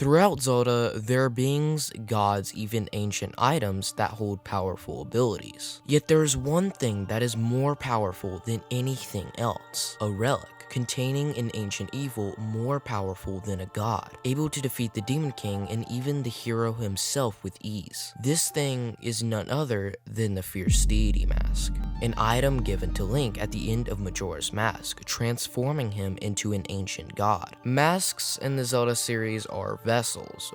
Throughout Zelda, there are beings, gods, even ancient items that hold powerful abilities. Yet there is one thing that is more powerful than anything else: a relic containing an ancient evil more powerful than a god, able to defeat the Demon King and even the hero himself with ease. This thing is none other than the Fierce Deity Mask, an item given to Link at the end of Majora's Mask, transforming him into an ancient god. Masks in the Zelda series are vessels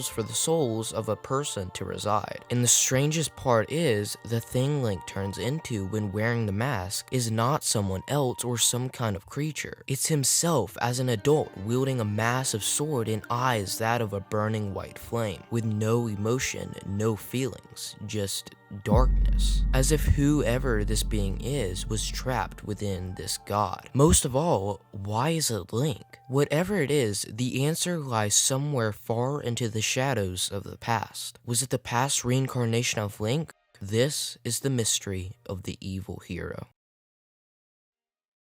for the souls of a person to reside. And the strangest part is, the thing Link turns into when wearing the mask is not someone else or some kind of creature. It's himself as an adult, wielding a massive sword and eyes that of a burning white flame, with no emotion, no feelings, just darkness. As if whoever this being is was trapped within this god. Most of all, why is it Link? Whatever it is, the answer lies somewhere far into the shadows of the past. Was it the past reincarnation of Link? This is the mystery of the evil hero.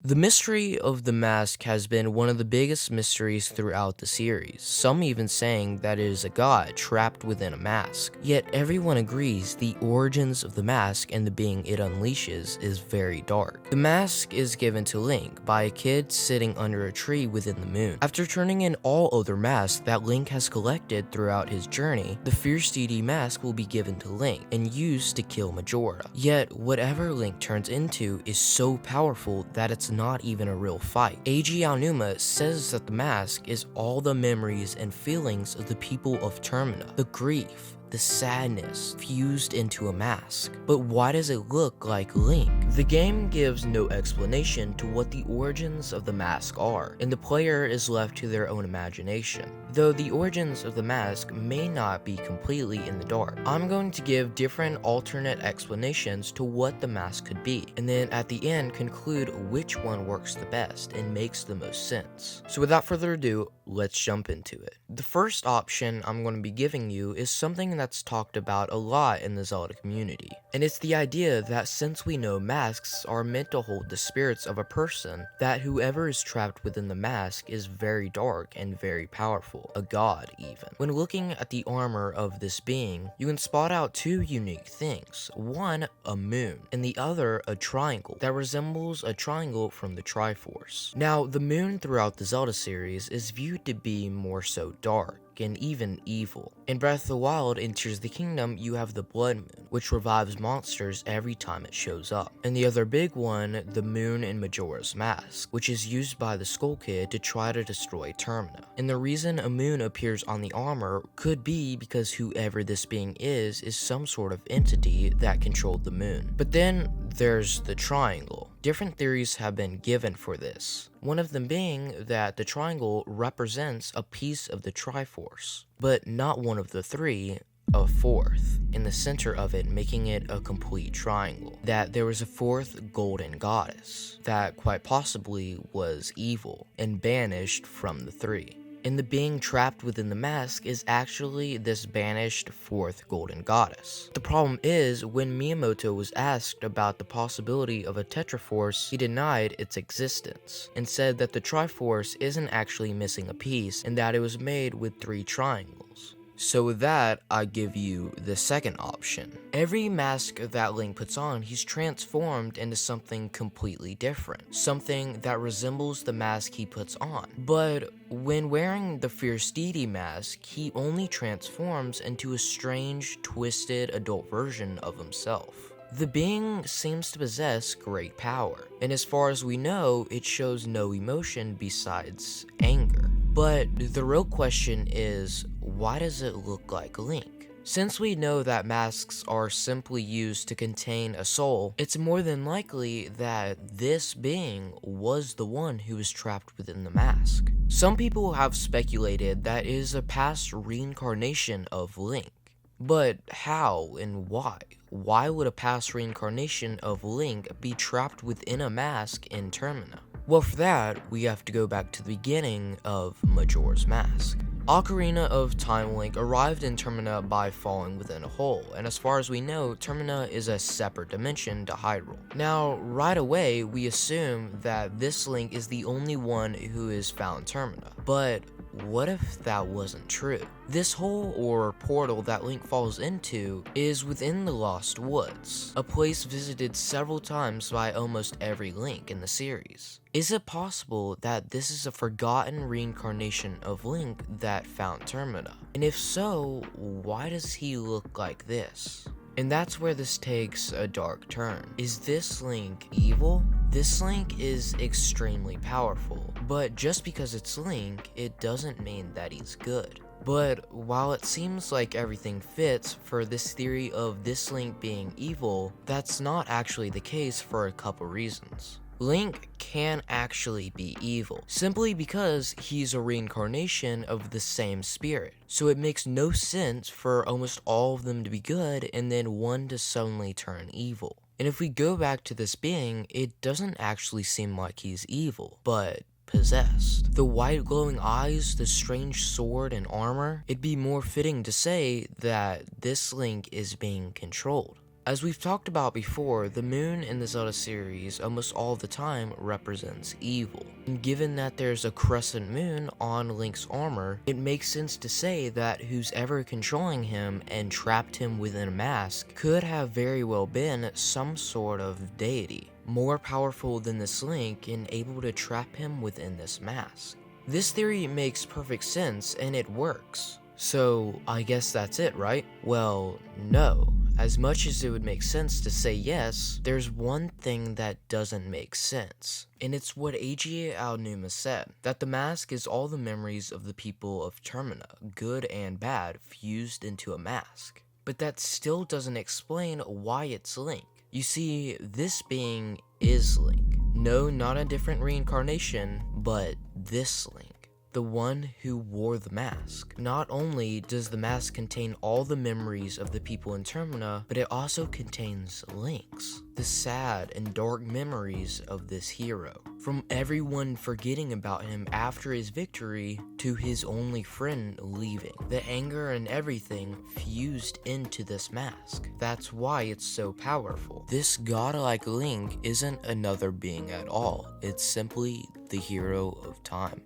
The mystery of the mask has been one of the biggest mysteries throughout the series, some even saying that it is a god trapped within a mask. Yet everyone agrees the origins of the mask and the being it unleashes is very dark. The mask is given to Link by a kid sitting under a tree within the moon. After turning in all other masks that Link has collected throughout his journey, the Fierce Deity Mask will be given to Link and used to kill Majora. Yet whatever Link turns into is so powerful that it's not even a real fight. A.G. Aonuma says that the mask is all the memories and feelings of the people of Termina. The grief, the sadness fused into a mask. But why does it look like Link? The game gives no explanation to what the origins of the mask are, and the player is left to their own imagination. Though the origins of the mask may not be completely in the dark, I'm going to give different alternate explanations to what the mask could be, and then at the end conclude which one works the best and makes the most sense. So without further ado, let's jump into it. The first option I'm going to be giving you is something that's talked about a lot in the Zelda community, and it's the idea that since we know masks are meant to hold the spirits of a person, that whoever is trapped within the mask is very dark and very powerful, a god even. When looking at the armor of this being, you can spot out two unique things: one, a moon, and the other, a triangle that resembles a triangle from the Triforce. Now, the moon throughout the Zelda series is viewed to be more so dark and even evil. In Breath of the Wild and Tears of the Kingdom, you have the Blood Moon, which revives monsters every time it shows up. And the other big one, the moon in Majora's Mask, which is used by the Skull Kid to try to destroy Termina. And the reason a moon appears on the armor could be because whoever this being is some sort of entity that controlled the moon. But then there's the triangle. Different theories have been given for this, one of them being that the triangle represents a piece of the Triforce, but not one of the three, a fourth, in the center of it, making it a complete triangle. That there was a fourth golden goddess that quite possibly was evil and banished from the three. And the being trapped within the mask is actually this banished fourth golden goddess. The problem is, when Miyamoto was asked about the possibility of a Tetraforce, he denied its existence and said that the Triforce isn't actually missing a piece and that it was made with three triangles. So with that, I give you the second option. Every mask that Link puts on, he's transformed into something completely different. Something that resembles the mask he puts on. But when wearing the Fierce Deity Mask, he only transforms into a strange, twisted adult version of himself. The being seems to possess great power, and as far as we know, it shows no emotion besides anger. But the real question is, why does it look like Link? Since we know that masks are simply used to contain a soul, it's more than likely that this being was the one who was trapped within the mask. Some people have speculated that it is a past reincarnation of Link. But how and why? Why would a past reincarnation of Link be trapped within a mask in Termina? Well, for that, we have to go back to the beginning of Majora's Mask. Ocarina of Time Link arrived in Termina by falling within a hole, and as far as we know, Termina is a separate dimension to Hyrule. Now, right away, we assume that this Link is the only one who is found Termina, but what if that wasn't true? This hole or portal that Link falls into is within the Lost Woods, a place visited several times by almost every Link in the series. Is it possible that this is a forgotten reincarnation of Link that found Termina? And if so, why does he look like this? And that's where this takes a dark turn. Is this Link evil? This Link is extremely powerful, but just because it's Link, it doesn't mean that he's good. But while it seems like everything fits for this theory of this Link being evil, that's not actually the case for a couple reasons. Link can actually be evil, simply because he's a reincarnation of the same spirit. So it makes no sense for almost all of them to be good and then one to suddenly turn evil. And if we go back to this being, it doesn't actually seem like he's evil, but possessed. The white glowing eyes, the strange sword and armor, it'd be more fitting to say that this Link is being controlled. As we've talked about before, the moon in the Zelda series almost all the time represents evil. And given that there's a crescent moon on Link's armor, it makes sense to say that who's ever controlling him and trapped him within a mask could have very well been some sort of deity, more powerful than this Link and able to trap him within this mask. This theory makes perfect sense and it works. So I guess that's it, right? Well, no. As much as it would make sense to say yes, there's one thing that doesn't make sense. And it's what Eiji Aonuma said, that the mask is all the memories of the people of Termina, good and bad, fused into a mask. But that still doesn't explain why it's Link. You see, this being is Link. No, not a different reincarnation, but this Link. The one who wore the mask. Not only does the mask contain all the memories of the people in Termina, but it also contains Link's. The sad and dark memories of this hero. From everyone forgetting about him after his victory, to his only friend leaving. The anger and everything fused into this mask. That's why it's so powerful. This godlike Link isn't another being at all. It's simply the hero of time.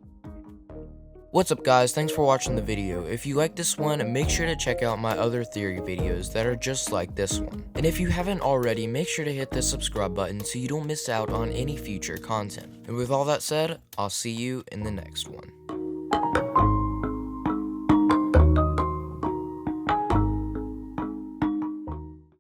What's up guys, thanks for watching the video. If you like this one, make sure to check out my other theory videos that are just like this one. And if you haven't already, make sure to hit the subscribe button so you don't miss out on any future content. And with all that said, I'll see you in the next one.